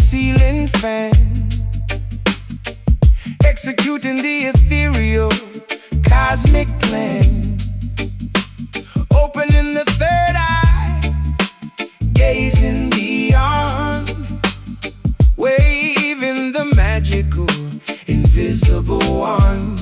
ceiling fan, executing the ethereal cosmic plan. Opening the third eye, gazing beyond, waving the magical, invisible wand.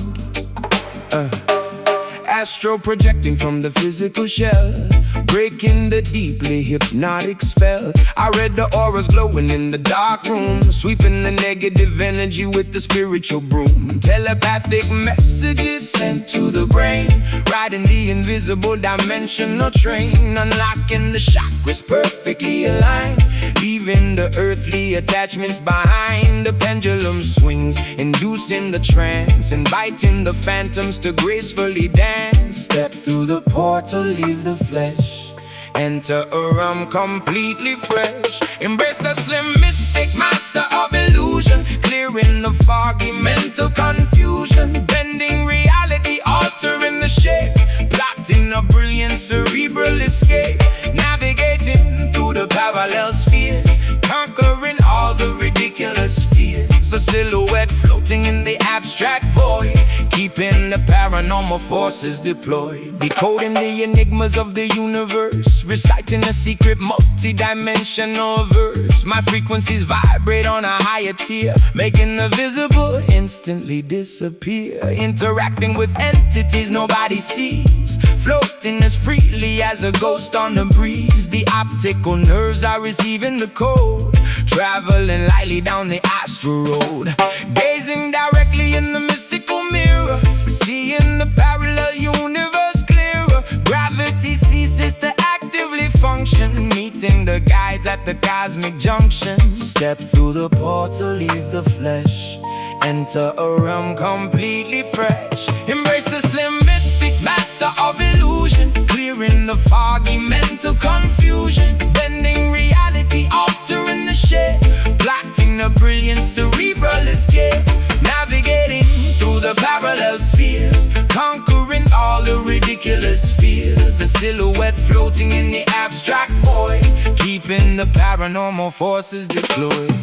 Astro projecting from the physical shell, breaking the deeply hypnotic spell. I read the auras glowing in the dark room, sweeping the negative energy with the spiritual broom. Telepathic messages sent to the brain, riding the invisible dimensional train, unlocking the chakras perfectly aligned, leaving the earthly attachments behind. The pendulum swings, inducing the trance, inviting the phantoms to gracefully dance. Step through the portal, leave the flesh, enter a realm completely fresh. Embrace the slim mystic, master of illusion, clearing the foggy mental confusion, bending reality, altering the shape, plotting a brilliant cerebral escape, navigating through the parallel spheres, conquering all the ridiculous fears. A silhouette floating in the abstract void, keeping the paranormal forces deployed, decoding the enigmas of the universe, reciting a secret multi-dimensional verse. My frequencies vibrate on a higher tier, making the visible instantly disappear, interacting with entities nobody sees, floating as freely as a ghost on the breeze. The optical nerves are receiving the code, traveling lightly down the astral road, gazing directly in the mystical mirror, seeing the parallel universe clearer. Gravity ceases to actively function, meeting the guides at the cosmic junction. Step through the portal, leave the flesh, enter a realm completely fresh. Embrace the slim mystic, master of illusion, clearing the foggy mental confusion, bending reality, altering the shape, plotting a brilliant cerebral escape, navigating through the parallel spheres, conquering all the ridiculous fears. A silhouette floating in the abstract void, keeping the paranormal forces deployed.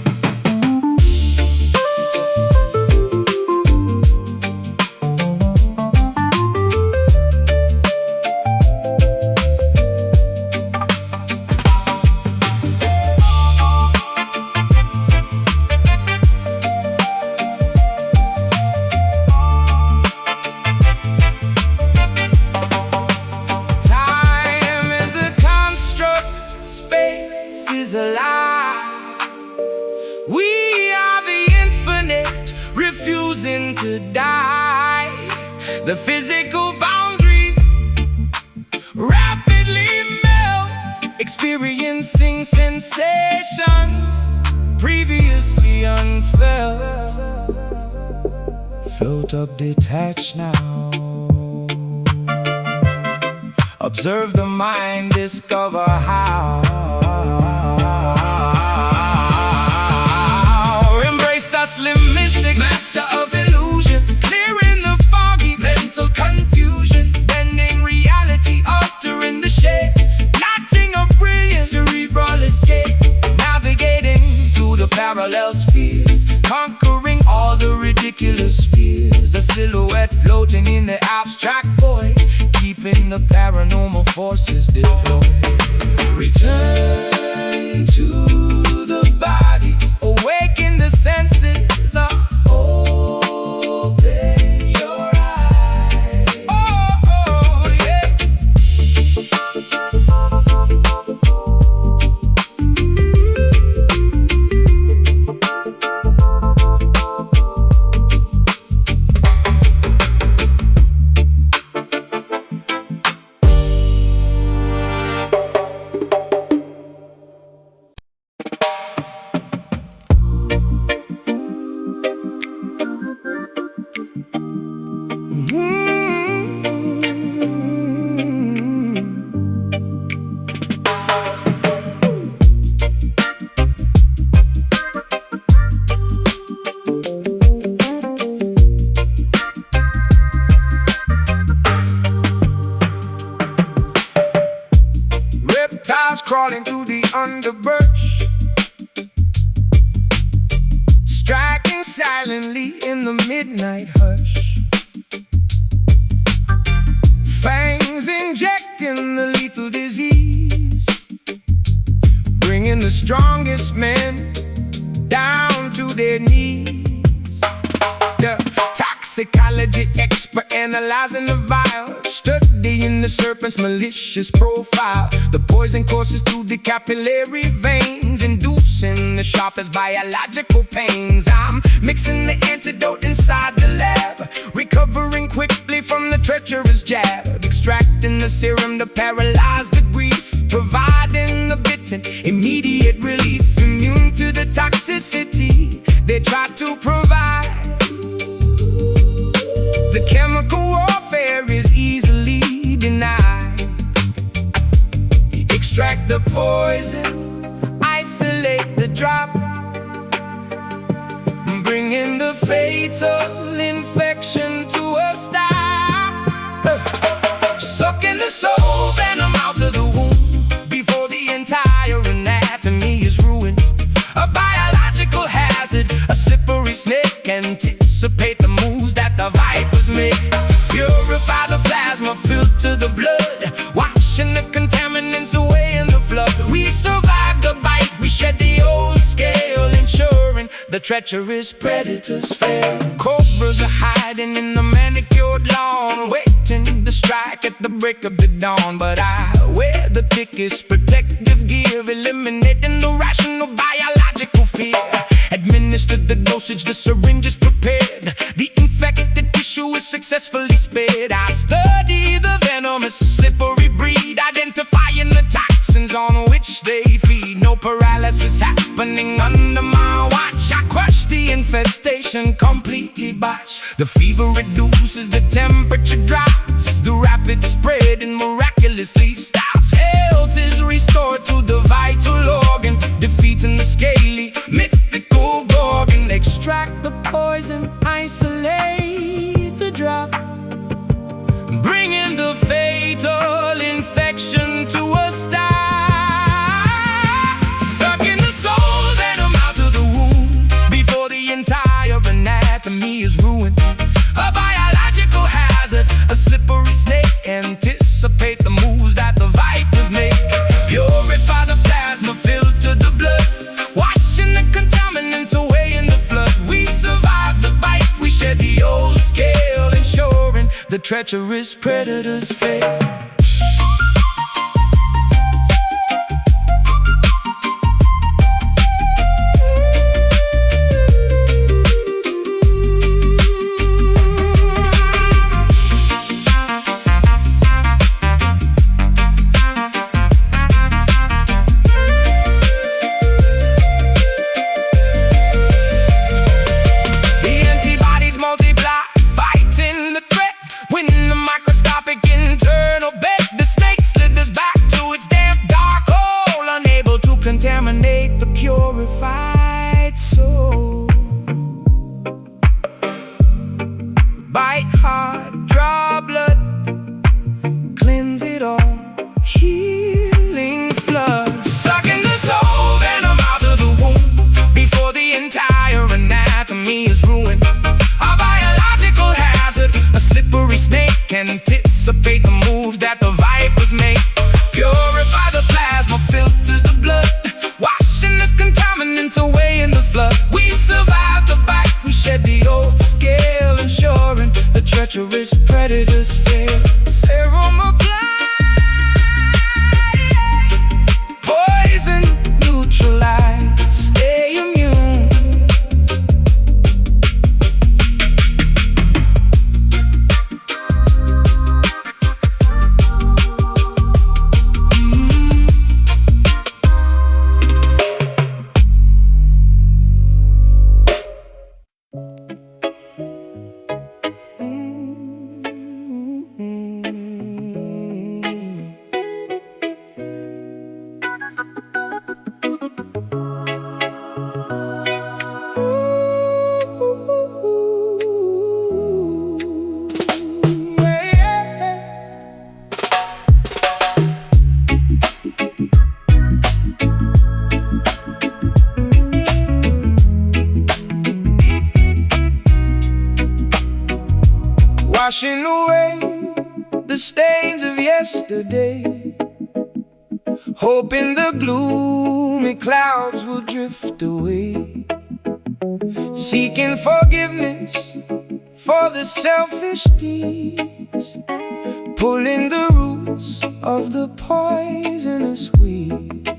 We are the infinite, refusing to die. The physical boundaries rapidly melt, experiencing sensations previously unfelt. Float up detached now, observe the mind, discover how. Embrace the slim mystic, master of illusion, clearing the foggy mental confusion, bending reality, altering the shape, plotting a brilliant cerebral escape, navigating through the parallel spheres, conquering all the ridiculous fears. A silhouette floating in the abstract void, keeping the paranormal forces deployed. Return to the body, awaken the senses, open your eyes. Oh, yeah. Reptiles crawling through the underbrush, in the midnight hush. Fangs injecting the lethal disease, bringing the strongest men down to their knees. The toxicology expert analyzing the vial, studying the serpent's malicious profile. The poison courses through the capillary veins, inducing the sharpest biological pains. I'm mixing the antidote inside the lab, recovering quickly from the treacherous jab, extracting the serum to paralyze the grief, providing the bitten immediate relief, immune to the toxicity they try to provide. The chemical warfare is easily denied. Extract the poison, isolate the drop, bringing the fatal infection to a stop. Sucking the soul venom out of the womb before the entire anatomy is ruined. A biological hazard, a slippery snake. Anticipate the moves that the vipers make. Purify the plasma, filter the blood, washing the contaminants away in the flood. We survive the bite, we shed the old scale, ensuring the treacherous predators fail. Cobras are hiding in the manicured lawn, waiting to strike at the break of the dawn. But I wear the thickest protective gear, eliminating the rational biological fear. Administer the dosage, the syringe is prepared, the infected tissue is successfully spared. I study the venomous slippery breed, identifying the toxins on which they feed. No paralysis happening under my watch. I crush the infestation, completely botch. The fever reduces, the temperature drops, the rapid spread and miraculously stops. Health is restored to the vital organ, defeating the scaly, mythical gorgon. Extract the poison, isolate the drop, bringing the fatal infection to a stop. Sucking the soul venom out of the womb before the entire anatomy is ruined. A biological hazard, a slippery snake. Anticipate the moves that the vipers make. Purify the plasma, filter the blood, washing the contaminants away in the flood. We survive the bite, we shed the old scale, ensuring the treacherous predators fail. Contaminate the purified soul. Bite hard, draw blood, cleanse it all, healing flood. Sucking the soul venom out of the womb before the entire anatomy is ruined. A biological hazard, a slippery snake. Anticipate the moves that the vipers make. Purify the plasma, filter the blood, washing the contaminants away in the flood. We survive the bite, we shed the old scale, ensuring the treacherous predators fail. Serum applied, poison neutralized, stay immune. washing away the stains of yesterday, hoping the gloomy clouds will drift away, seeking forgiveness for the selfish deeds, pulling the roots of the poisonous weeds.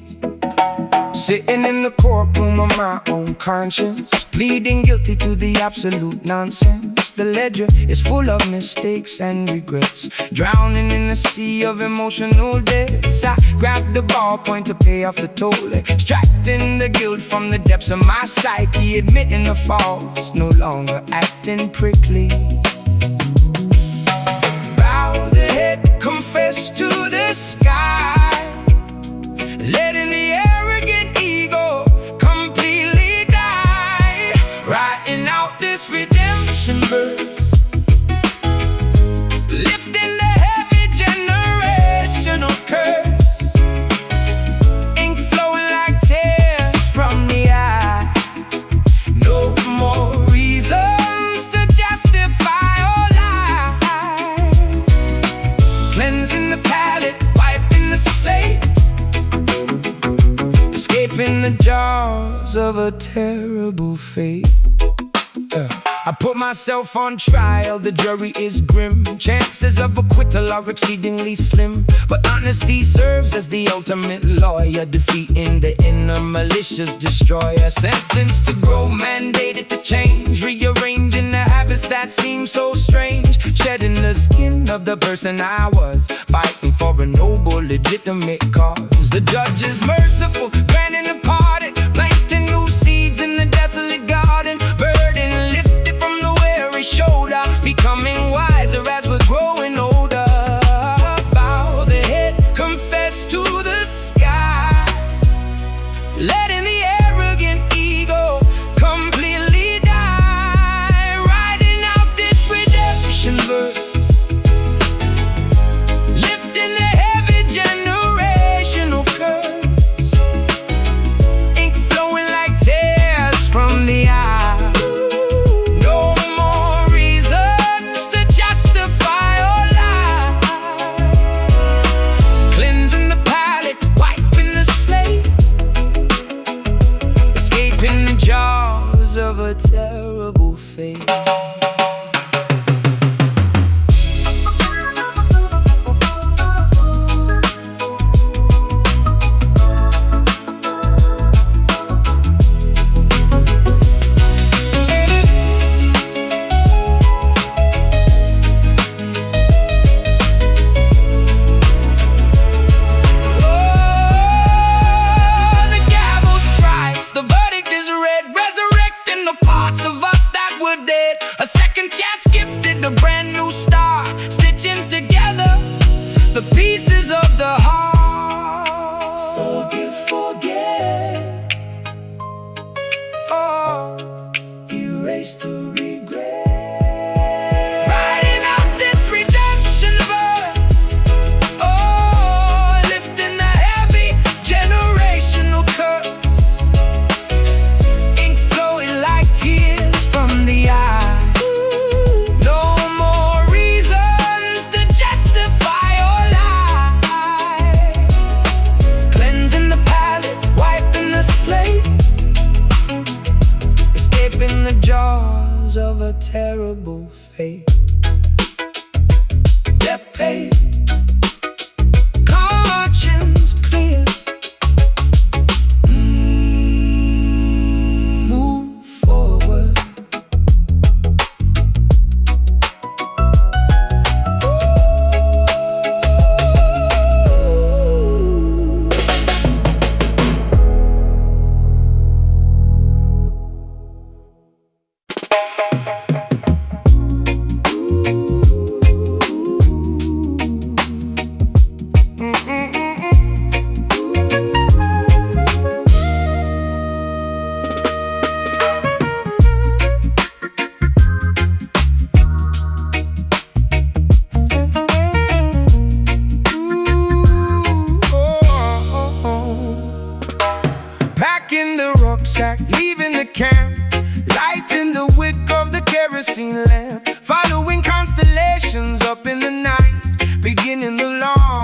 Sitting in the courtroom of my own conscience, pleading guilty to the absolute nonsense. The ledger is full of mistakes and regrets, drowning in a sea of emotional debts. I grab the ballpoint to pay off the toll, extracting the guilt from the depths of my psyche, admitting the faults, no longer acting prickly. Bow the head, confess to the sky, letting the arrogant ego completely die. Writing out this redemption verse, lifting the heavy generational curse, ink flowing like tears from the eye. No more reasons to justify or lie, cleansing the palette, wiping the slate, escaping the jaws of a terrible fate. I put myself on trial, the jury is grim. Chances of acquittal are exceedingly slim, but honesty serves as the ultimate lawyer, defeating the inner malicious destroyer. Sentenced to grow, mandated to change, rearranging the habits that seem so strange, shedding the skin of the person I was, fighting for a noble, legitimate cause. The judge is merciful, granting a pardon, planting new seeds in the desolate garden, burden lifted from the weary shoulder, becoming wiser as we're growing older. Bow the head, confess to the sky, letting the arrogant ego completely die. Writing out this redemption verse, lifting the heavy generational curse,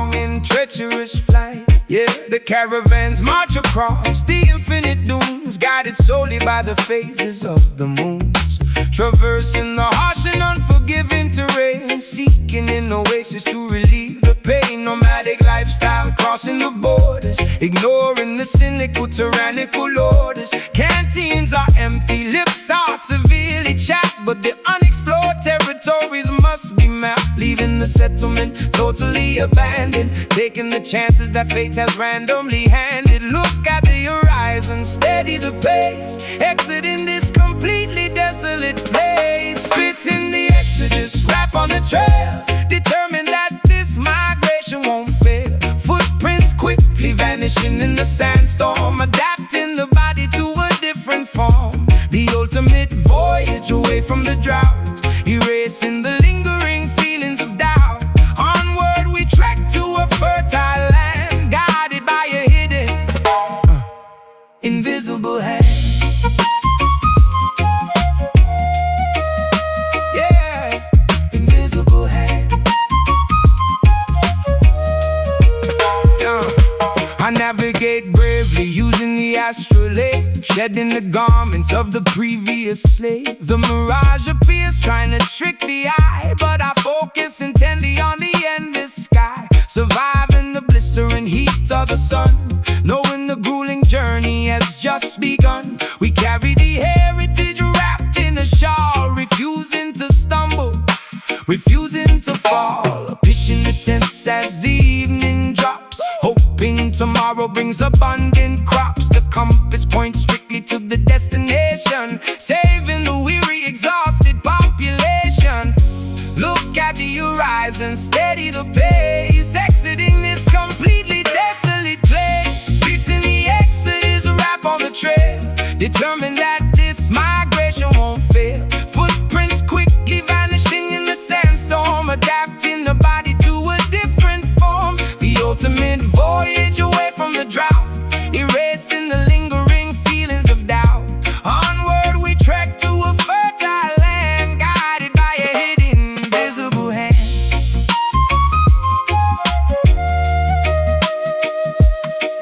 long and treacherous flight. Yeah, the caravans march across the infinite dunes, guided solely by the phases of the moons, traversing the harsh and unforgiving terrain, seeking an oasis to relieve the pain. Nomadic lifestyle crossing the borders, ignoring the cynical, tyrannical orders. Canteens are empty, lips are severely chapped, but the unexplored territories must be mapped. Leaving the settlement totally abandoned, taking the chances that fate has randomly handed. Look at the horizon, steady the pace, exiting this completely desolate place. Spitting the exodus, rap on the trail, determined that this migration won't fail. Footprints quickly vanishing in the sandstorm, adapting the body to a different form. The ultimate voyage away from the drought, erasing the lingering feelings of doubt. Onward we trek to a fertile land, guided by a hidden, invisible hand. I navigate bravely using the astrolabe, shedding the garments of the previous slave. The mirage appears trying to trick the eye, but I focus intently on the endless sky, surviving the blistering heat of the sun, knowing the grueling journey has just begun. We carry the heritage wrapped in a shawl, refusing to stumble, refusing to fall. Pitching the tents as the evening drops, hoping tomorrow brings abundant crops. The compass points strictly to the destination, saving the weary, exhausted population. Look at the horizon, steady the pace, exiting this completely desolate place. Spitting the exodus, rap on the trail, determined that this migration won't fail. Footprints quickly vanishing in the sandstorm, adapting the body to a different form. The ultimate voyage away from the drought, erasing the lingering feelings of doubt. Onward we trek to a fertile land, guided by a hidden, invisible hand.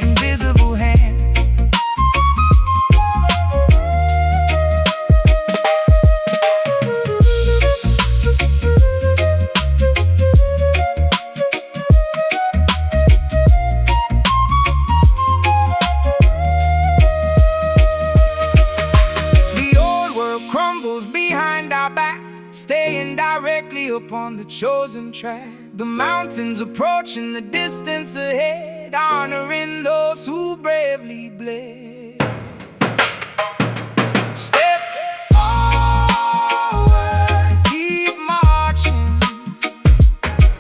Invisible hand. Behind our back, staying directly upon the chosen track. The mountains approaching the distance ahead, honoring those who bravely bled. Step forward, keep marching,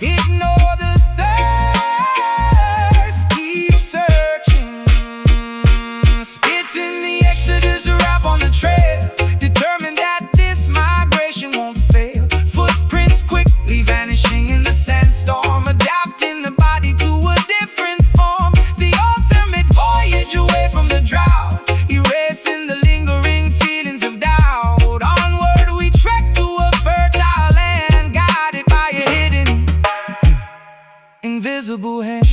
ignore the thirst, keep searching. Spitting the exodus, rap on the trail, determined that this migration won't fail. Footprints quickly vanishing in the sandstorm, adapting the body to a different form. The ultimate voyage away from the drought, erasing the lingering feelings of doubt. Onward we trek to a fertile land, guided by a hidden, invisible hand.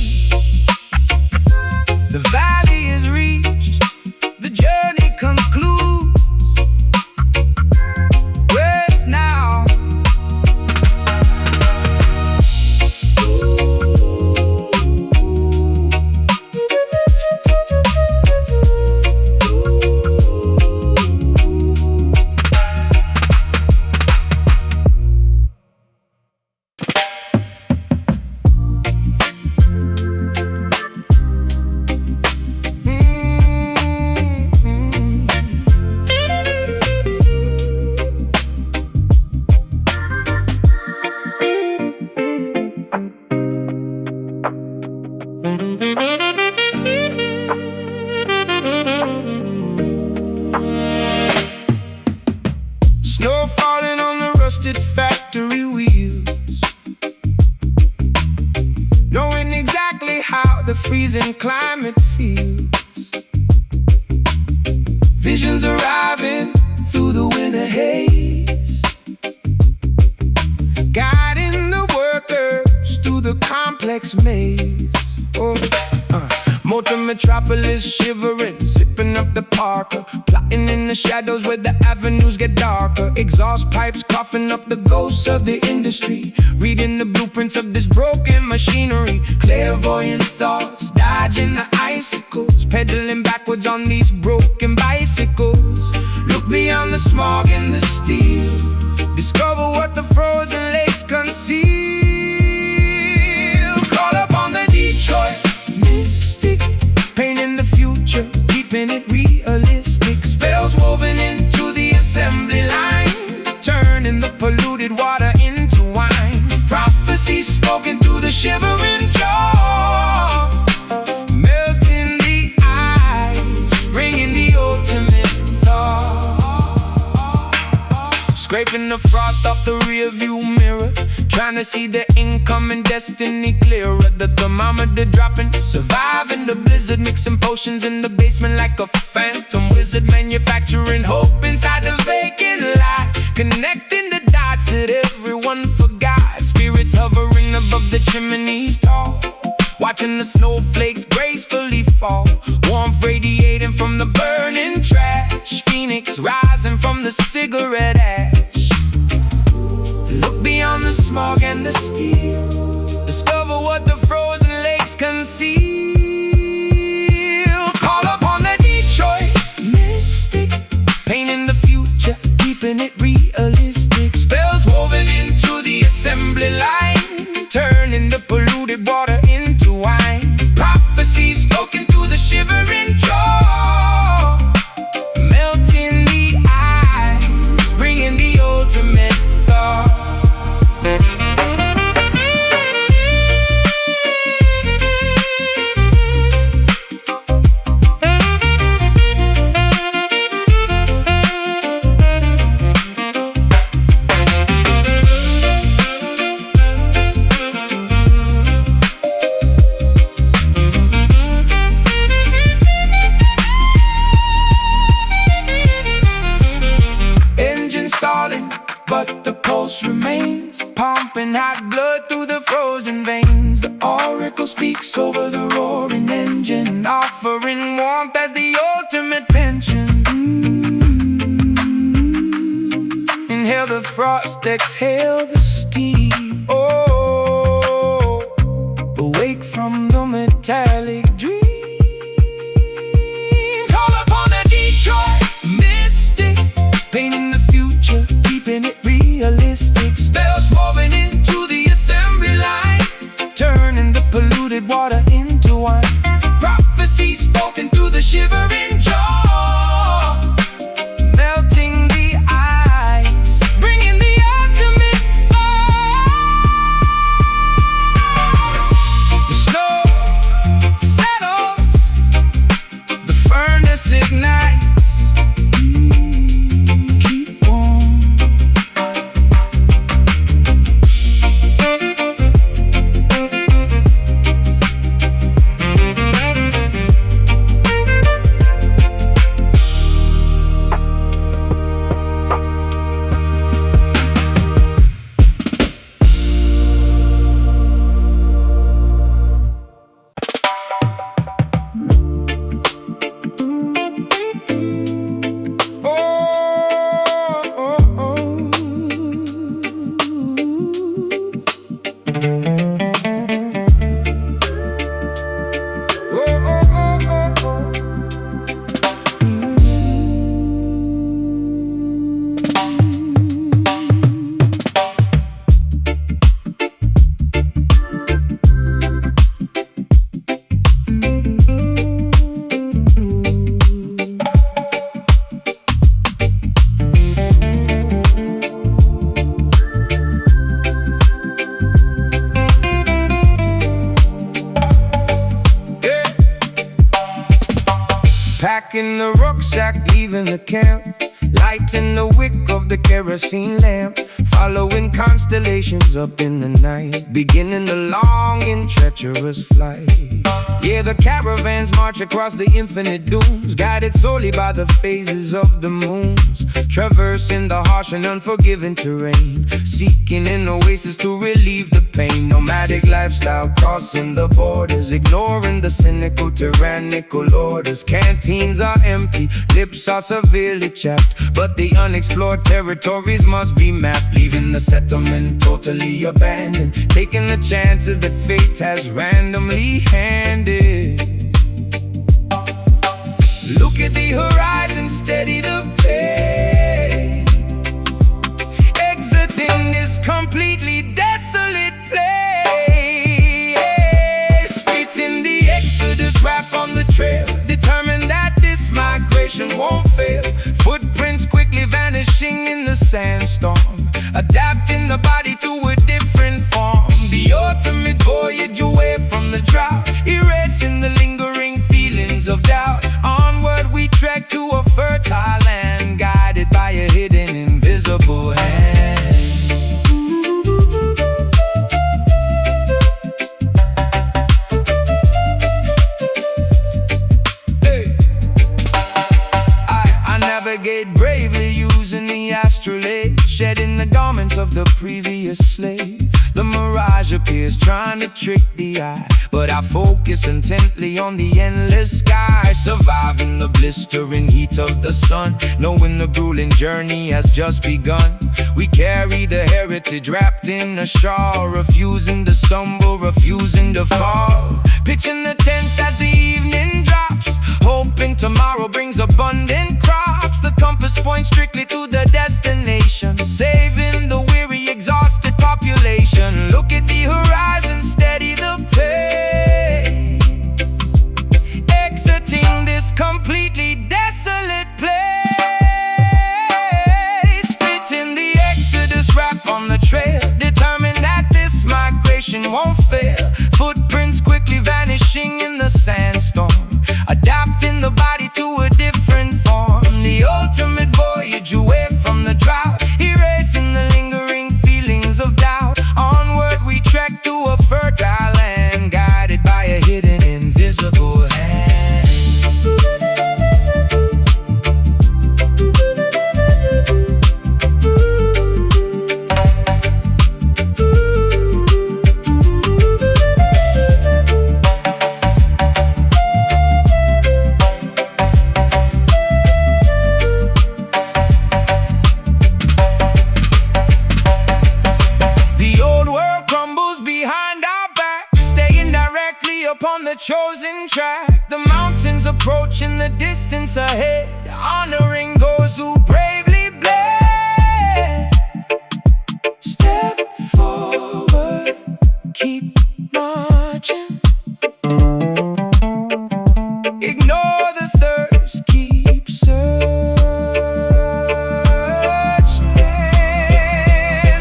The valley is reached, the journey concludes. Now snow falling on the rusted factory wheels, knowing exactly how the freezing climate feels. Visions arriving through the winter haze, guiding the workers through the complex maze. Motor metropolis shivering, sipping up the Parker, plotting in the shadows where the avenues get darker. Exhaust pipes coughing up the ghosts of the industry, reading the blueprints of this broken machinery. Clairvoyant thoughts, dodging the icicles, pedaling backwards on these broken bicycles. Look beyond the smog and the steel, discover what the frozen lakes conceal. Call upon the Detroit mystic, painting the future, keeping it realistic. Spells woven into the assembly line, turning the polluted water into wine. Prophecies spoken through the shivering jaw, melting the ice, bringing the ultimate thaw. Scraping the frost off the rearview mirror, trying to see the incoming destiny clearer. The thermometer dropping, surviving the blizzard, mixing potions in the basement like a phantom wizard. Manufacturing hope inside the vacant lot, connecting the dots that everyone forgot. Spirits hovering above the chimneys tall, watching the snowflakes gracefully fall. Warmth radiating from the burning trash, phoenix rising from the cigarette ash. Look beyond the smog and the steel, discover what the frozen lakes conceal. Call upon the Detroit mystic, painting the future, keeping it realistic. Spells woven into the assembly line, turning the polluted water into wine. Prophecies spoken through the shivering jaw, melting the ice, bringing the ultimate thaw. But the pulse remains, pumping hot blood through the frozen veins. The oracle speaks over the roaring engine, offering warmth as the ultimate pension. Inhale the frost, exhale the steam. Oh, awake from the metallic dream. Call upon the Detroit mystic, painting the future, keeping it realistic. Spells woven into the assembly line, turning the polluted water into wine. Prophecies spoken through the shivering jaw, melting the ice, bringing the ultimate thaw. The snow settles, the furnace ignites. Packing the rucksack, leaving the camp, lighting the wick of the kerosene lamp, following constellations up in the night, beginning the long and treacherous flight. Yeah, the caravans march across the infinite dunes, guided solely by the phases of the moons, traversing the harsh and unforgiving terrain, seeking an oasis to relieve the pain. Nomadic lifestyle crossing the borders, ignoring the cynical, tyrannical orders. Canteens are empty, lips are severely chapped, but the unexplored territories must be mapped, leaving the settlement totally abandoned, taking the chances that fate has randomly handed. Look at the horizon, steady the pace, exiting this completely desolate place. Spitting the exodus rap on the trail, determined that this migration won't fail. Footprints quickly vanishing in the sandstorm, adapting the body to a different form. The ultimate voyage away from the drought, erasing the lingering feelings of doubt. Onward we trek to a fertile land, guided by a hidden, invisible hand. Hey. I navigate bravely using the astrolabe, shedding the garments of the previous slave. The mirage appears trying to trick the eye, but I focus intently on the endless sky, surviving the blistering heat of the sun, knowing the grueling journey has just begun. We carry the heritage wrapped in a shawl, refusing to stumble, refusing to fall. Pitching the tents as the evening drops, hoping tomorrow brings abundant crops. The compass points strictly to the destination, saving the weary, exhausted population. Look at the horizon, steady the pace, exiting this completely desolate place. Spitting the exodus rap on the trail, determined that this migration won't fail. Footprints quickly vanishing in the sandstorm, adapting the body to a different form. The ultimate voyage away from the drought, erasing the lingering feelings of doubt. Onward we trek to a fertile land, guided by a hidden, invisible hand. Upon the chosen track, the mountains approach in the distance ahead, honoring those who bravely bled. Step forward, keep marching. Ignore the thirst, keep searching.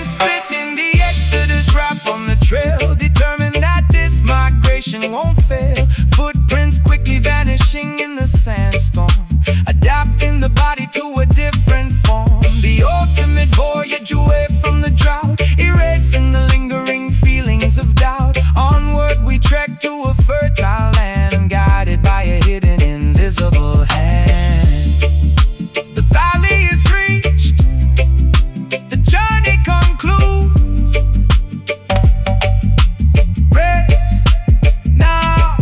Spitting the exodus rap on the trail, determined that this migration won't fail. Footprints quickly vanishing in the sandstorm, adapting the body to a different form. The ultimate voyage away from the drought, erasing the lingering feelings of doubt. Onward we trek to a fertile land, guided by a hidden, invisible hand. The valley is reached, the journey concludes. Rest now.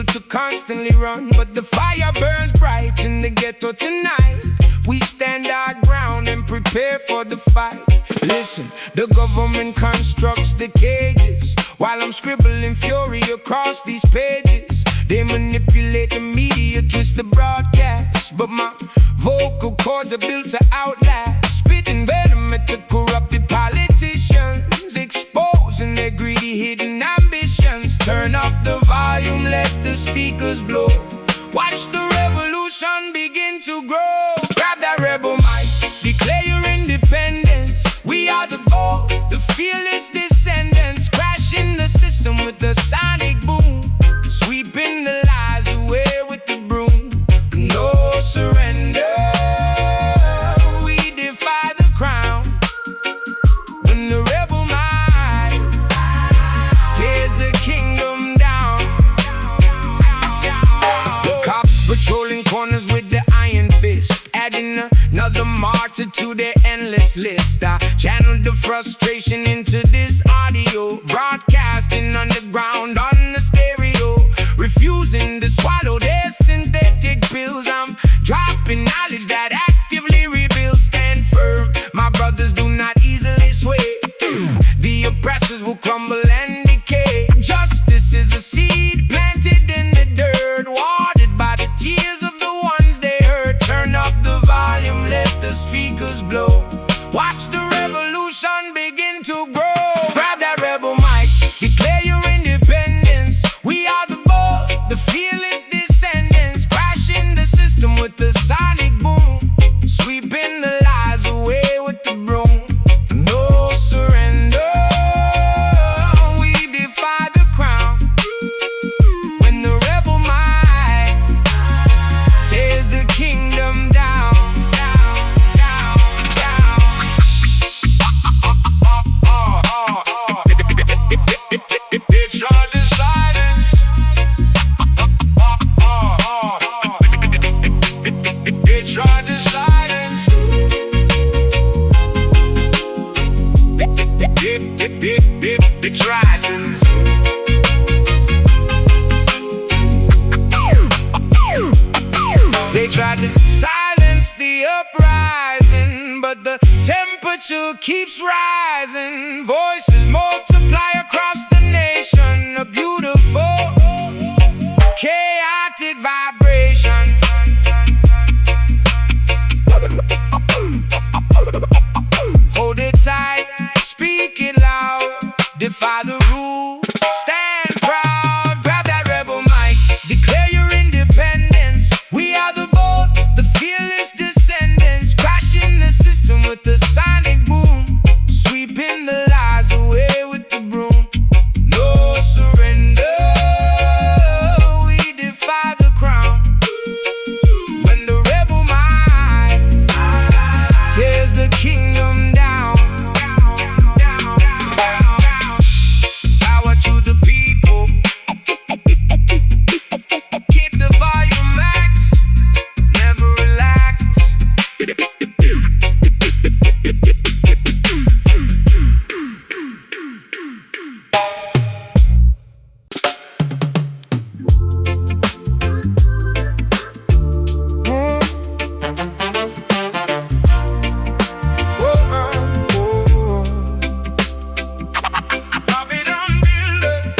people to constantly run. But the fire burns bright in the ghetto tonight. We stand our ground and prepare for the fight. Listen, the government constructs the cages while I'm scribbling fury across these pages. They manipulate the media, twist the broadcast, but my vocal cords are built to outlast. Spitting venom at the corrupted politicians, exposing their greedy hidden ambitions. Turn up the volume, let the speakers blow. Watch the revolution begin to grow. Grab that rebel mic, declare your independence. We are the bold, the fearless descendants, crashing the system with the sonic boom, sweeping the lies away with the broom. No surrender, we defy the crown. When the rebel mind tears the kingdom down. Cops patrolling corners with the iron fist, adding another martyr to their endless list. I channeled the frustration into this audio, broadcasting underground on the stereo, refusing to swallow their synthetic pills. I'm dropping knowledge that actively rebuilds. Stand firm, my brothers, do not easily sway. The oppressors will crumble and decay. Justice is a seed planted in the dirt, watered by the tears of the ones they hurt. Turn up the volume, let the speakers blow. Watch the revolution begin to grow. Grab that rebel mic, declare your independence. We are the bold, the fearless descendants, crashing the system with the sonic boom, sweeping the lies away with the broom. No surrender, we defy the crown. When the rebel mind tears the kingdom down. They tried to silence. They tried to silence. They tried to. They tried to silence the uprising, but the temperature keeps rising. Voices multiply across the nation, a beautiful, chaotic vibration. Hold it tight, speak it loud, defy the rules, stand proud. Grab that rebel mic, declare your independence. We are the bold, the fearless descendants, crashing the system with the sonic boom, sweeping the lies away with the broom. No surrender, we defy the crown. When the rebel mind tears the kingdom down. Power to the people, keep the volume max, never relax. Babylon builders,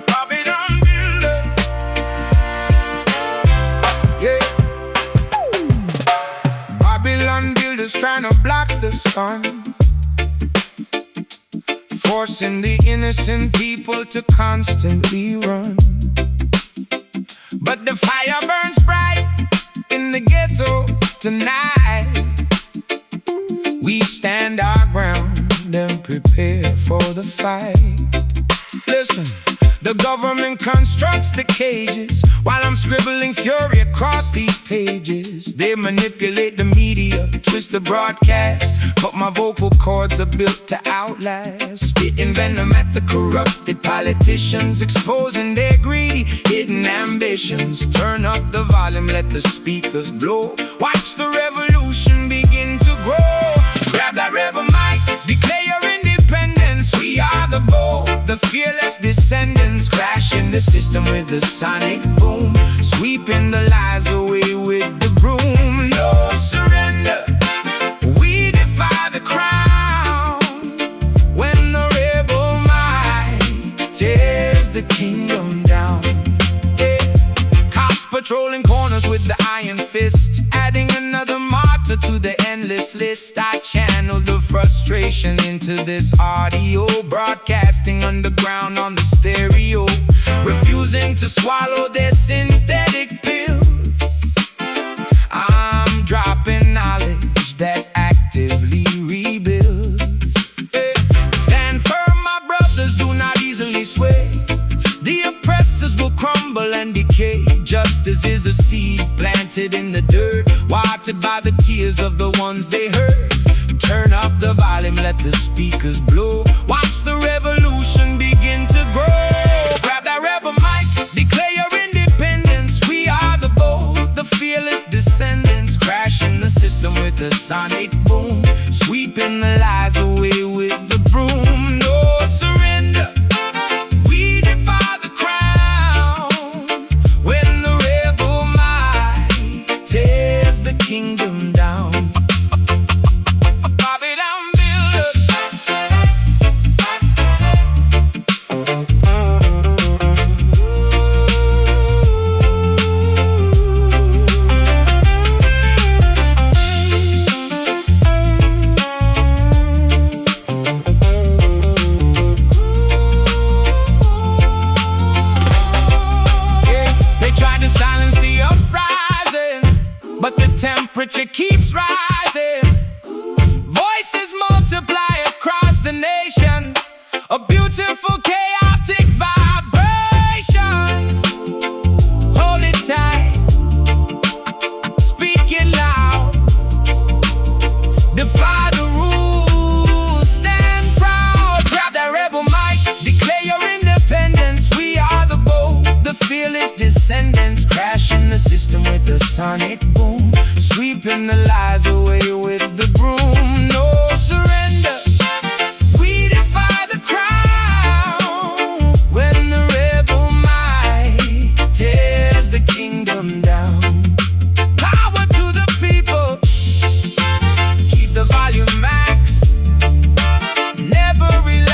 Babylon builders, yeah. Babylon builders trying to block the sun, forcing the innocent people to constantly run. But the fire burns bright in the ghetto tonight. We stand our ground and prepare for the fight. Listen, the government constructs the cages while I'm scribbling fury across these pages. They manipulate the media, twist the broadcast, but my vocal cords are built to outlast. Spitting venom at the corrupted politicians, exposing their greedy hidden ambitions. Turn up the volume, let the speakers blow. Watch the revolution begin to grow. Grab that rebel mic, declare your independence. We are the bold, the fearless descendants, crashing the system with a sonic boom, sweeping the lies away with the broom. No surrender, we defy the crown. When the rebel might tears the kingdom down. Cops patrolling corners with the iron fist, adding another martyr to the endless list. I channeled the frustration into this audio, broadcasting underground on the stereo, refusing to swallow their synthetic pills. I'm dropping knowledge that actively rebuilds. Stand firm, my brothers, do not easily sway. The oppressors will crumble and decay. Justice is a seed planted in the dirt, watered by the tears of the ones they hurt. Turn up the volume, let the speakers blow. Watch the revolution begin to grow. Grab that rebel mic, declare your independence. We are the bold, the fearless descendants, crashing the system with a sonic boom, sweeping the lies away with the broom. No surrender, we defy the crown. When the rebel might tears the kingdom down. But the temperature keeps rising. Voices multiply across the nation. A beautiful chaotic vibration. Hold it tight, speak it loud. Defy the rules, stand proud. Grab that rebel mic, declare your independence. We are the bold, the fearless descendants, crashing the system with the sonic boom, sweeping the lies away with the broom. No surrender, we defy the crown. When the rebel might tears the kingdom down. Power to the people, keep the volume max, never relax.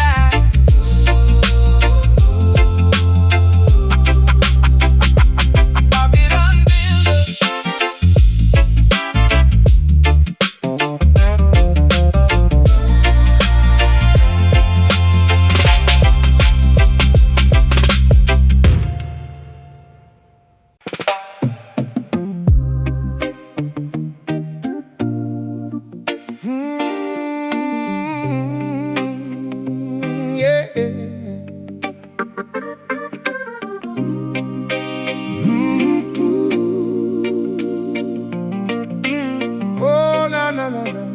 Oh, no, no, no, no.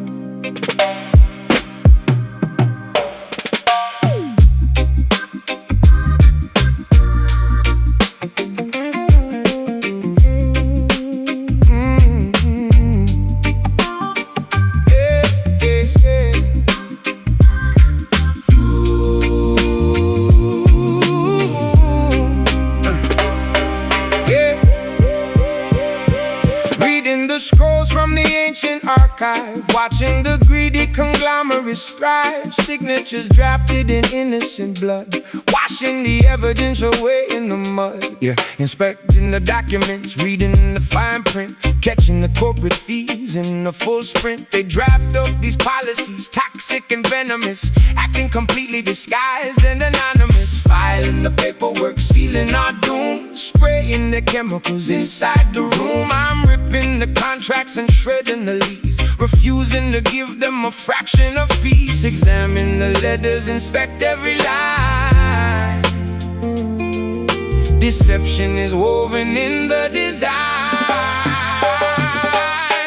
The scrolls from the ancient archive, watching the greedy conglomerates thrive. Signatures drafted in innocent blood, washing the evidence away in the mud. Inspecting the documents, reading the fine print, catching the corporate thieves in the full sprint. They draft up these policies, toxic and venomous, acting completely disguised and anonymous. Filing the paperwork, sealing our doom, spraying the chemicals inside the room. I'm ripping the contracts and shredding the lease, refusing to give them a fraction of peace. Examine the letters, inspect every line. Deception is woven in the design.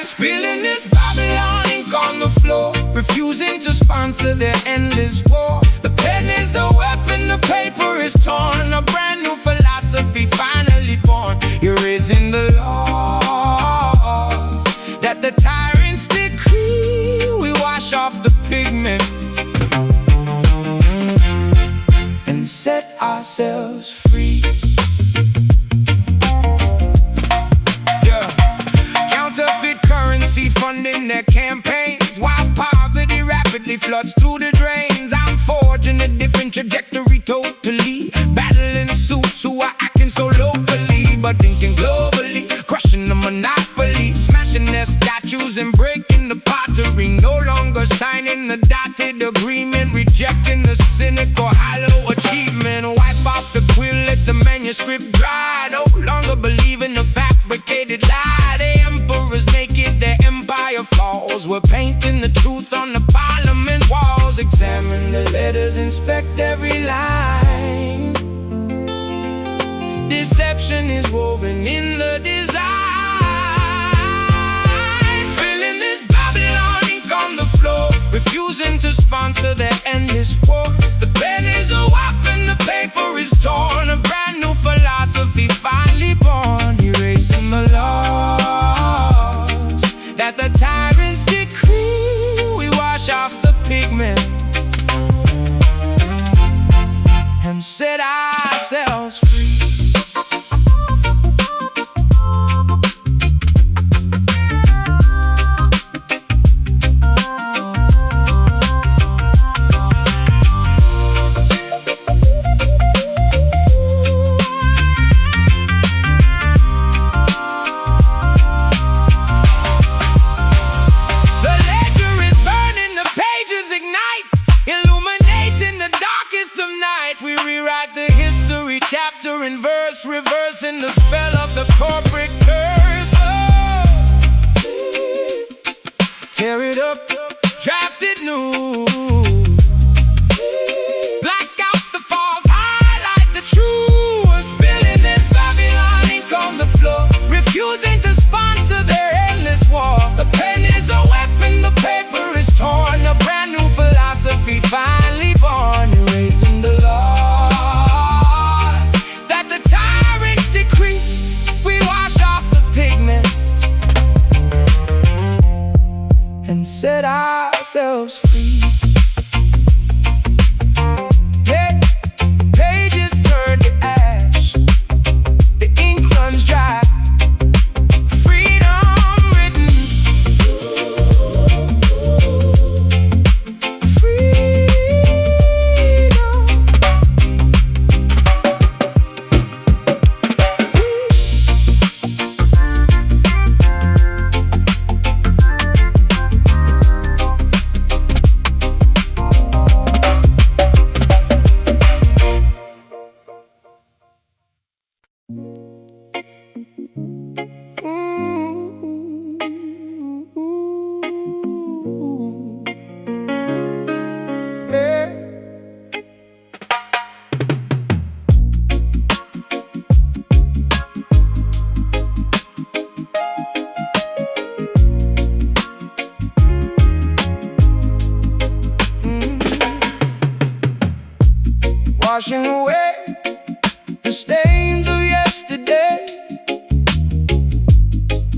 Spilling this Babylon ink on the floor, refusing to sponsor their endless war. The pen is a weapon, the paper is torn. A brand new philosophy finally born, erasing the laws that the tyrants decree. We wash off the pigment and set floods through the drains. I'm forging a different trajectory totally. Battling suits who are acting so locally, but thinking globally. Crushing the monopoly, smashing their statues and breaking the pottery. No longer signing the dotted agreement, rejecting the cynical hollow achievement. Wipe off the quill, let the manuscript dry. No longer believe in the fabricated lie. The emperors make it, their empire falls. We're painting the truth on the parliament walls. Examine the letters, inspect every line. Deception is woven in the design. Spilling this Babylon ink on the floor, refusing to sponsor their endless war. The pen is a weapon, the paper is torn. A brand new philosophy finally born, erasing the laws that the tyrants decree. We wash off the pigment and set ourselves free. Chapter and verse, reversing the spell of the corporate curse. Oh, tear it up, draft it new. Black out the false, highlight the true. Spilling this Babylon ink on the floor, refusing to sponsor their endless war. The pen is a weapon, the paper is torn. A brand new philosophy finally born, erasing the law and set ourselves free. Yeah, pages turn to ash, the ink runs dry. Freedom written, washing away the stains of yesterday,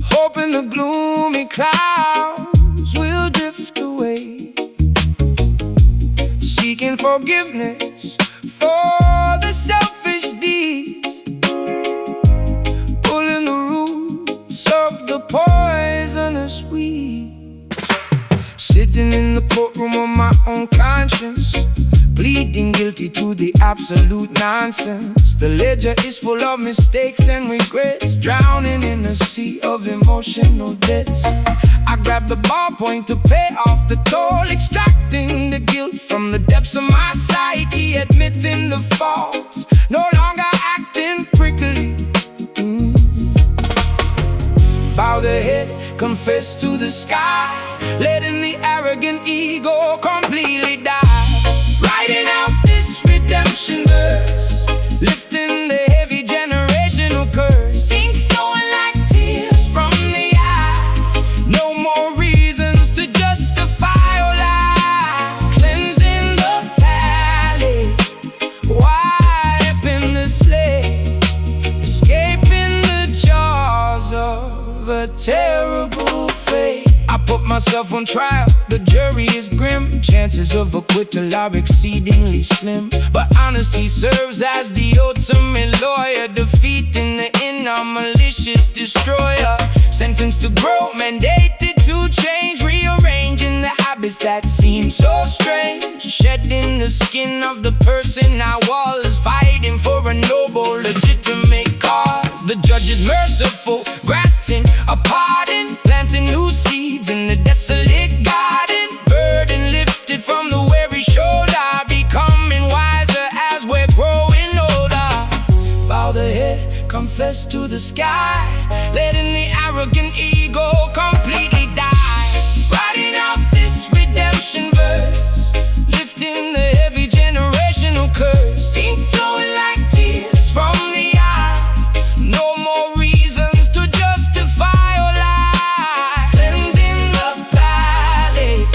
hoping the gloomy clouds will drift away, seeking forgiveness for the selfish deeds, pulling the roots of the poisonous weeds, sitting in the courtroom of my own conscience, pleading guilty to the absolute nonsense. The ledger is full of mistakes and regrets, drowning in a sea of emotional debts. I grab the ballpoint to pay off the toll, extracting the guilt from the depths of my psyche, admitting the faults, no longer acting prickly. Bow the head, confess to the sky, letting the arrogant ego completely die. Writing out this redemption verse, lifting the heavy generational curse, ink flowing like tears from the eye. No more reasons to justify or lie, cleansing the palate, wiping the slate, escaping the jaws of a terrible fate. I put myself on trial, the jury is grim. Chances of acquittal are exceedingly slim, but honesty serves as the ultimate lawyer, defeating the inner malicious destroyer. Sentenced to grow, mandated to change, rearranging the habits habits that seem so strange. Shedding the skin of the person I was, fighting for a noble, legitimate cause. The judge is merciful, granting a pardon, planting new seeds in the desolate garden. Burden lifted from the weary shoulder, becoming wiser as we're growing older. Bow the head, confess to the sky, letting the arrogant ego completely die. Writing out this redemption verse, lifting the heavy generational curse. Ink flowing like tears from the eye, no more reasons to justify or lie. Cleansing the palate,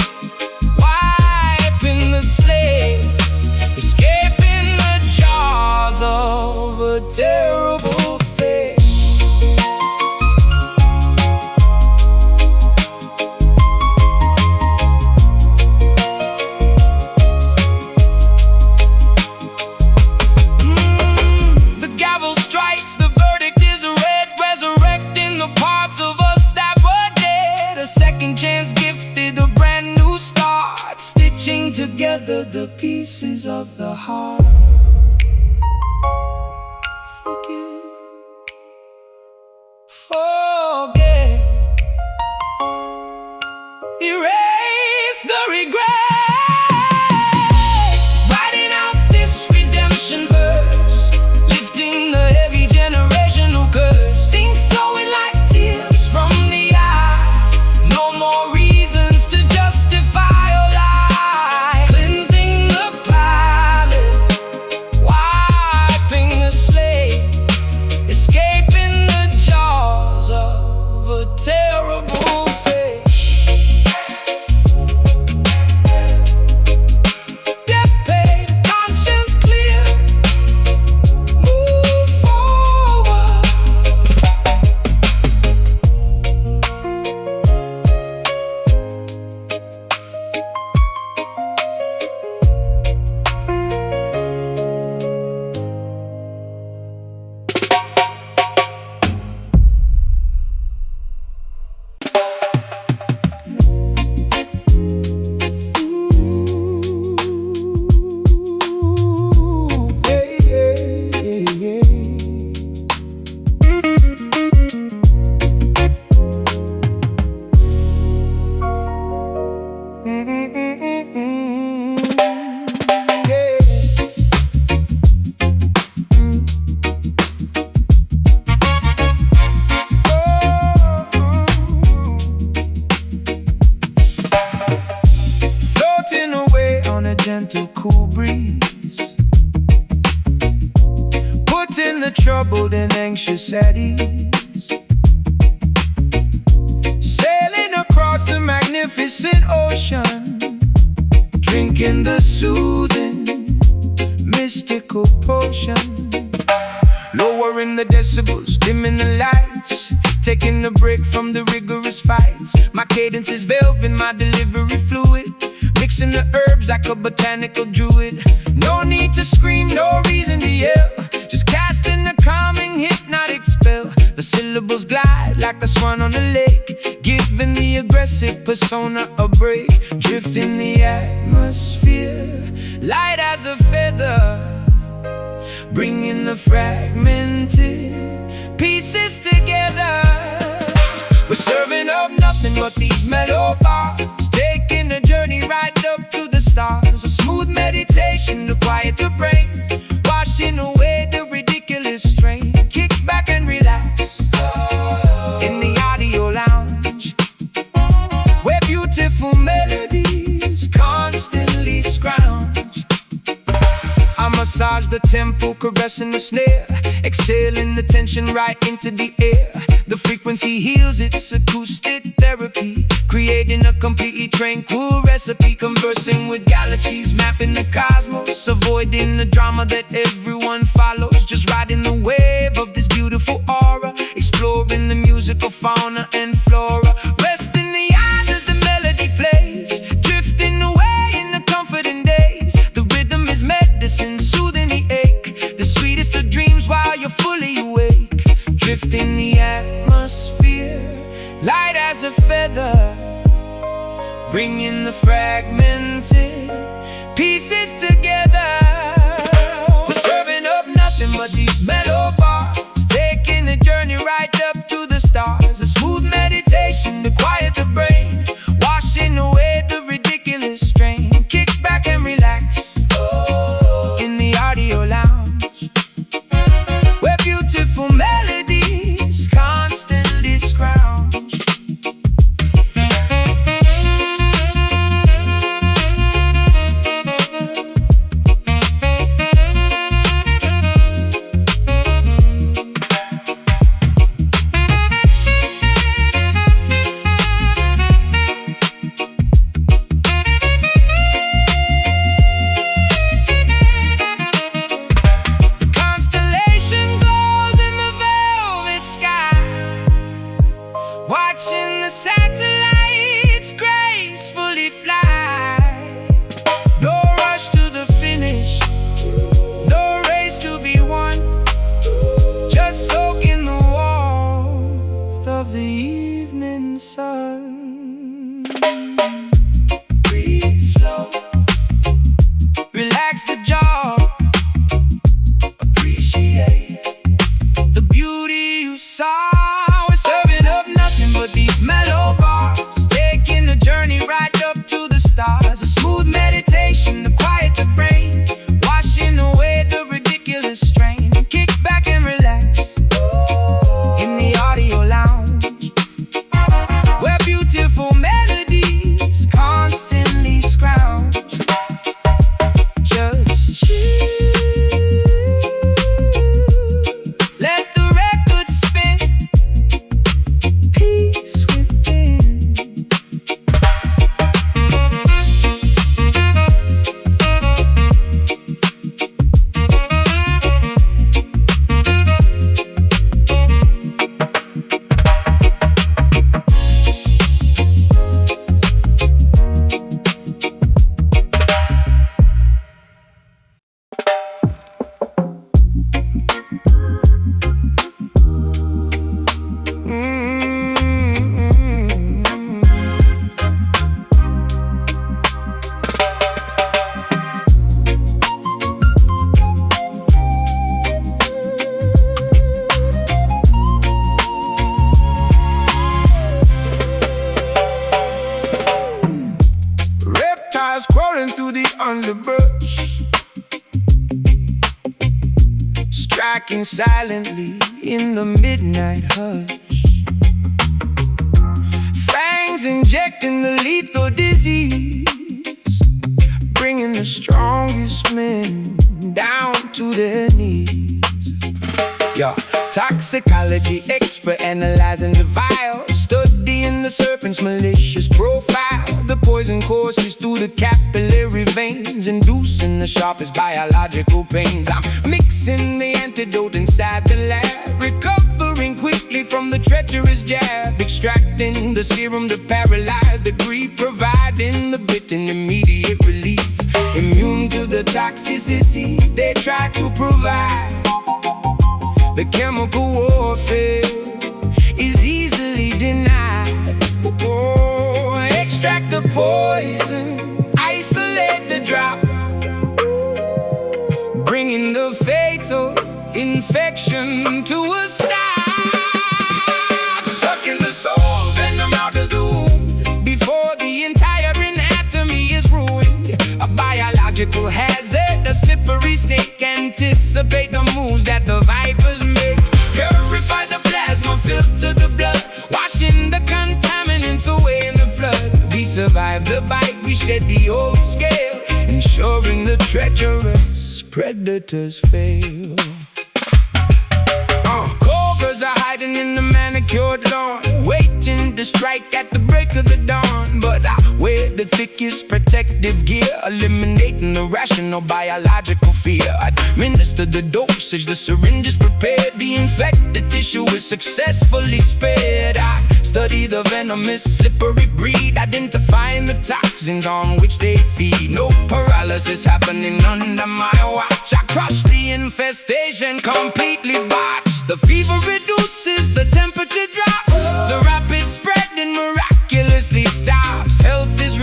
wiping the slate, escaping the jaws of a terrible fate. The gavel strikes, the verdict is read, resurrecting the parts of us that were dead. A second chance gifted, a brand new start, stitching together the pieces of the heart. Forget, erase the regret. Writing out this redemption verse, lifting the heavy generational curse. Ink flowing like tears from the eye, no more reasons to justify or lie. Cleansing the palate, wiping the slate, escaping the jaws of a terrible fate. Debt paid, conscience clear, move forward. Floating away on a gentle, cool breeze, putting the troubled and anxious at ease. Sailing across the magnificent ocean, drinking the soothing, mystical potion. Lowering the decibels, dimming the lights, taking a break from the rigorous fights. My cadence is velvet, my delivery fluid, mixing the herbs like a botanical druid. No need to scream, no reason to yell, just casting a calming hypnotic spell. The syllables glide like a swan on a lake, giving the aggressive persona a break. Drifting the atmosphere, light as a feather, bringing the fragmented pieces together. We're serving up nothing but these mellow bars, taking a journey right up to the stars. A smooth meditation to quiet the brain, washing away the ridiculous strain. Kick back and relax in the audio lounge, where beautiful melodies constantly scrounge. I massage the tempo, caressing the snare, exhaling the tension right into the air. The frequency heals, it's acoustic therapy, creating a completely tranquil recipe. Conversing with galaxies, mapping the cosmos, avoiding the drama that everyone follows. Just riding the wave of this beautiful aura, exploring the musical fauna and flora. Rest in the eyes as the melody plays, drifting away in the comforting days. The rhythm is medicine, soothing the ache, the sweetest of dreams while you're fully awake. Drifting the atmosphere, light as a feather, bringing the fragmented pieces together. We're serving up nothing but these mellow bars, taking the journey right up to the stars. A smooth meditation to quiet the brain, washing away the ridiculous strain. Kick back and relax in the audio lounge, where beautiful melodies constantly scrounge. Watching the satellites gracefully fly. No rush to the finish, no race to be won, just soaking the warmth of the evening sun. Breathe slow, relax the jaw, appreciate the beauty you saw. These mellow bars, taking the journey right up to the stars. A smooth meditation to quiet the brain, washing away the ridiculous strain. Kick back and relax in the audio lounge, where beautiful melodies constantly scrounge. Just chill, let the record spin. Crawling through the underbrush, striking silently in the midnight hush. Fangs injecting the lethal disease, bringing the strongest men down to their knees. Yeah, toxicology expert analyzing the vial, studying the serpent's malicious profile. The poison courses through the capillary veins, inducing the sharpest biological pains. I'm mixing the antidote inside the lab, recovering quickly from the treacherous jab, extracting the serum to paralyze the greed, providing the bit and immediate relief. Immune to the toxicity they try to provide. The chemical warfare is easily denied. Oh, extract the poison, isolate the drop, bringing the fatal infection to a stop. Sucking the soul venom out of the womb before the entire anatomy is ruined. A biological hazard, a slippery snake. Anticipate the moves that the vipers make. Purify the plasma, filter the blood, washing the contaminants away in the flood. We survive the bite, we shed the old scale, ensuring the treacherous predators fail. Cobras are hiding in the manicured lawn, waiting to strike at the break of the dawn. But I wear the thickest protective gear, eliminating the rational biological fear. Administer the dosage, the syringe is prepared, the infected tissue is successfully spared. I study the venomous slippery breed, identifying the toxins on which they feed. No paralysis happening under my watch. I crush the infestation, completely botched. The fever reduces, the temperature drops, the rapid spreading miraculously stops. Health is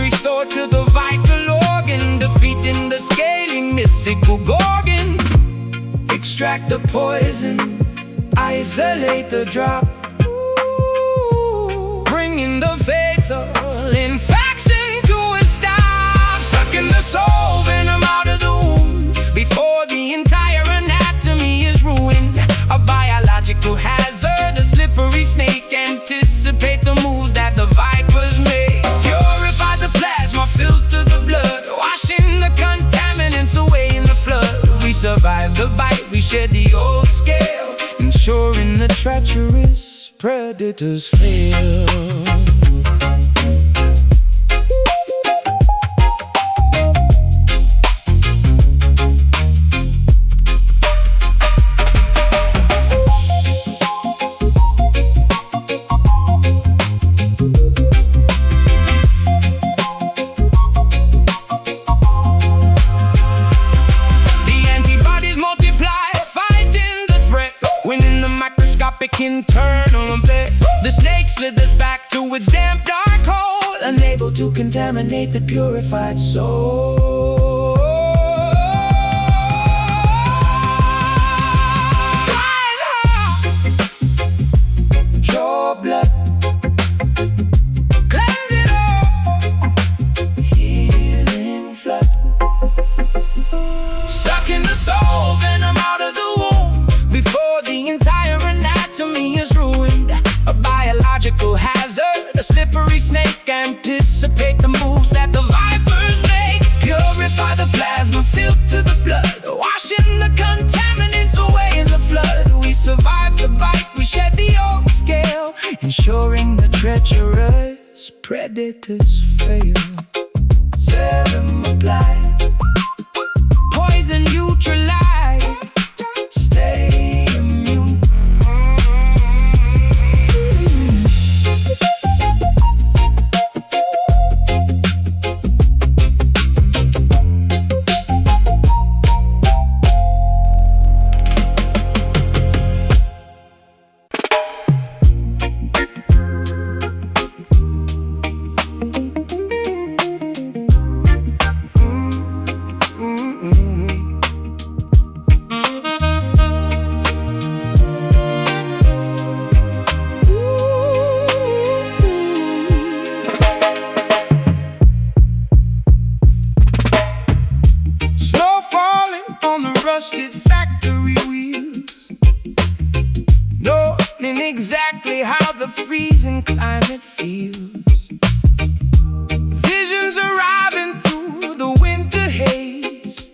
poison, isolate the drop, bringing the fatal infection to a stop, sucking the soul venom out of the wound before the entire anatomy is ruined. A biological hazard, a slippery snake, anticipate the moves that the vipers make. Purify the plasma, filter the blood, washing the contaminants away in the flood. We survive the bite, we shed the old scale, ensuring the treacherous predators fail. Internal blade, the snake slithers back to its damp dark hole, unable to contaminate the purified soul. Draw blood, cleanse it all, healing flood, sucking the soul venom out of the womb before the entire anatomy is ruined. A biological hazard, a slippery snake, anticipate the moves that the vipers make. Purify the plasma, filter the blood, washing the contaminants away in the flood. We survive the bite, we shed the old scale, ensuring the treacherous predators fail. Serum applied, poison neutralized, stay immune. Rusted factory wheels, knowing exactly how the freezing climate feels. Visions arriving through the winter haze,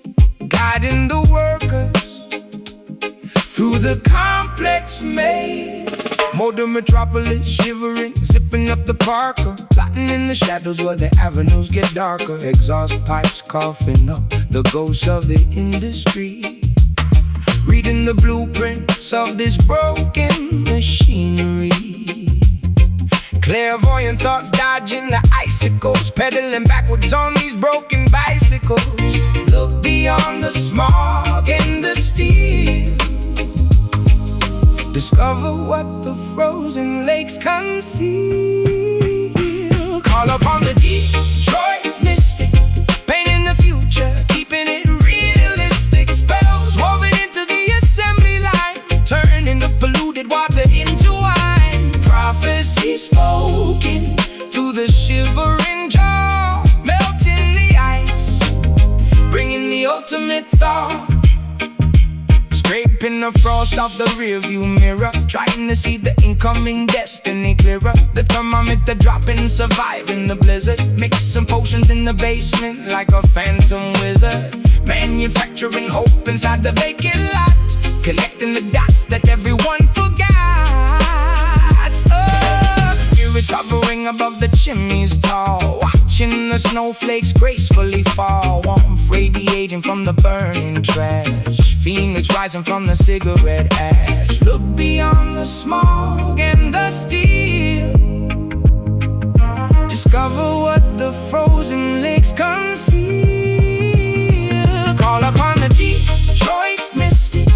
guiding the workers through the complex maze. Motor metropolis shivering, zipping up the Parker, plotting in the shadows where the avenues get darker. Exhaust pipes coughing up the ghosts of the industry, reading the blueprints of this broken machinery. Clairvoyant thoughts dodging the icicles, pedaling backwards on these broken bicycles. Look beyond the smog and the steel, discover what the frozen lakes conceal. Call upon the Detroit mystic, painting the future, keeping it realistic. Spells woven into the assembly line, turning the polluted water into wine. Prophecy spoken through the shivering jaw, melting the ice, bringing the ultimate thaw. Scraping the frost off the rearview mirror, trying to see the incoming destiny clearer. The thermometer dropping, surviving the blizzard, mixing potions in the basement like a phantom wizard. Manufacturing hope inside the vacant lot, connecting the dots that everyone forgot. Spirits hovering above the chimneys tall, watching the snowflakes gracefully fall. Warmth radiating from the burning trash, phoenix rising from the cigarette ash. Look beyond the smog and the steel, discover what the frozen lakes conceal. Call upon the Detroit mystic,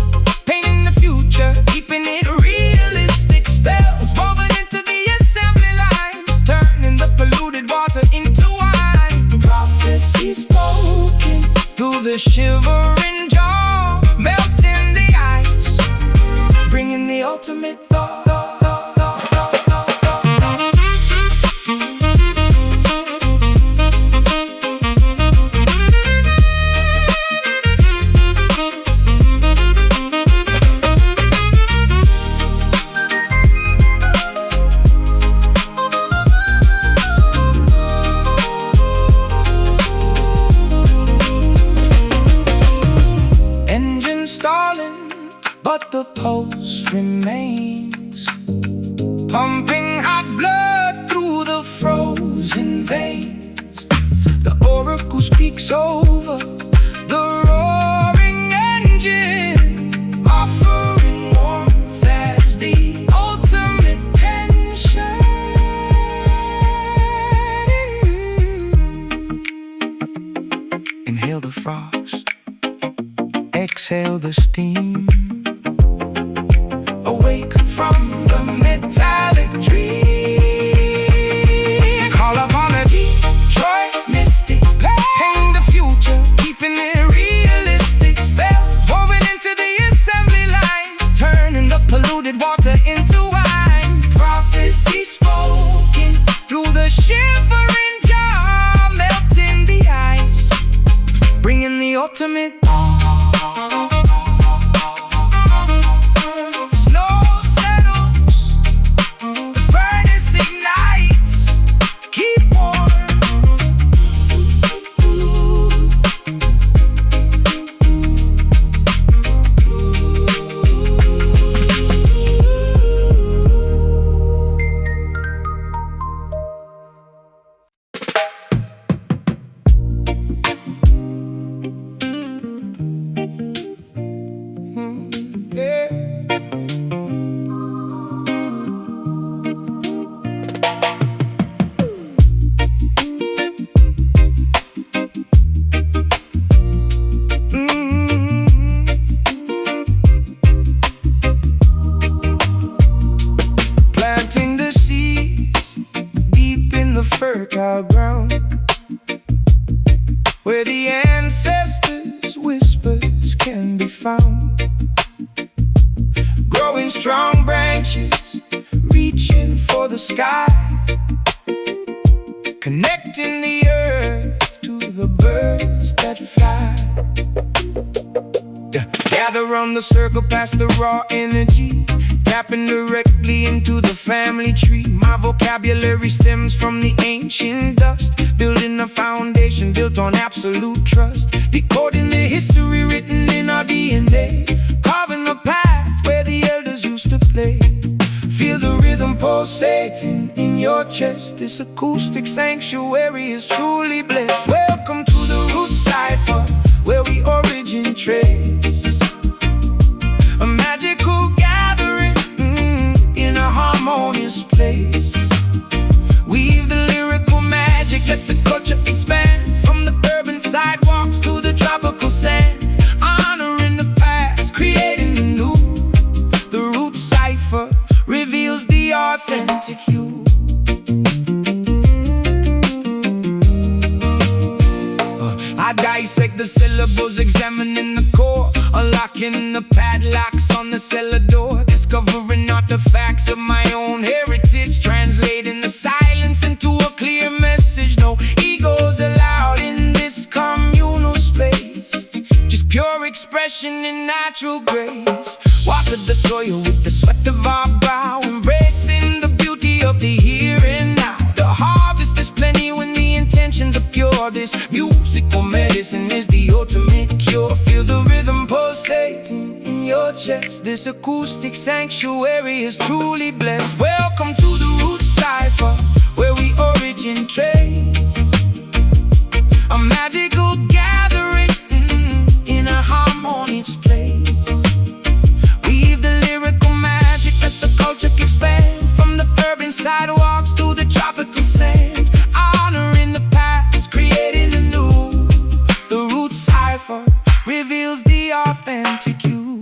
painting the future, keeping it realistic. Spells woven into the assembly line, turning the polluted water into wine. Prophecy spoken through the shivering jaw, melting the ice, hot blood through the frozen veins. The oracle speaks over the roaring engine, offering warmth as the ultimate pension. Inhale the frost, exhale the steam. Awake from the metallic dream. Call upon a Detroit mystic, playing the future, keeping it realistic. Spells woven into the assembly line, turning the polluted water into wine. Prophecy spoken through the shivering jar, melting the ice, bringing the ultimate. Fertile ground where the ancestors' whispers can be found. Growing strong branches, reaching for the sky, connecting the earth to the birds that fly. Gather round the circle past the raw energy, tapping directly into the family tree. My vocabulary stems from the ancient dust, building a foundation built on absolute trust. Decoding the history written in our DNA, carving a path where the elders used to play. Feel the rhythm pulsating in your chest. This acoustic sanctuary is truly blessed. Welcome to the root cipher, where we origin trace. A magical gathering in a harmonious place. Weave the lyrical magic, let the culture expand, from the urban sidewalks to the tropical sand. Honoring the past, creating the new. The root cipher reveals the authentic you. I dissect the syllables, examining the core, unlocking the padlocks on the cellar door, discovering artifacts of my own heritage, translating the silence into a clear message. No egos allowed in this communal space, just pure expression and natural grace. Water the soil with the sweat of our brow, embracing the beauty of the here and now. The harvest is plenty when the intentions are pure. This musical medicine is the ultimate cure. Feel the rhythm pulsating in your chest. This acoustic sanctuary is truly blessed. Welcome to the root cipher, where we origin trace. A magical gathering in a harmonious place. Weave the lyrical magic, let the culture expand, from the urban sidewalks to the tropical sand. Honoring the past, creating the new. The root cipher reveals the authentic you.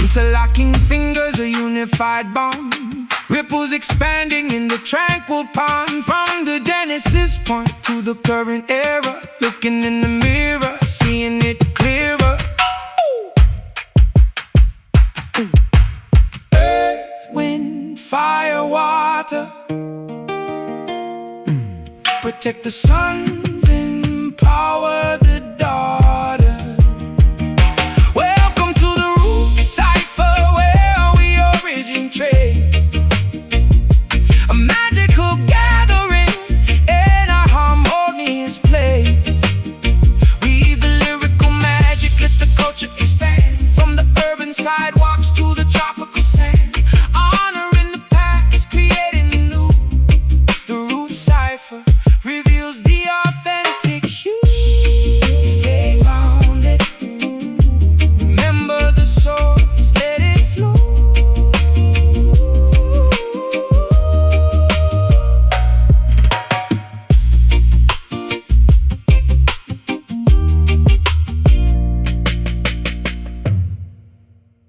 Interlocking fingers, a unified bond, ripples expanding in the tranquil pond. From the Genesis point to the current era, looking in the mirror, seeing it clearer. Earth, wind, fire, water, protect the suns, empower the dark. culture expand from the urban side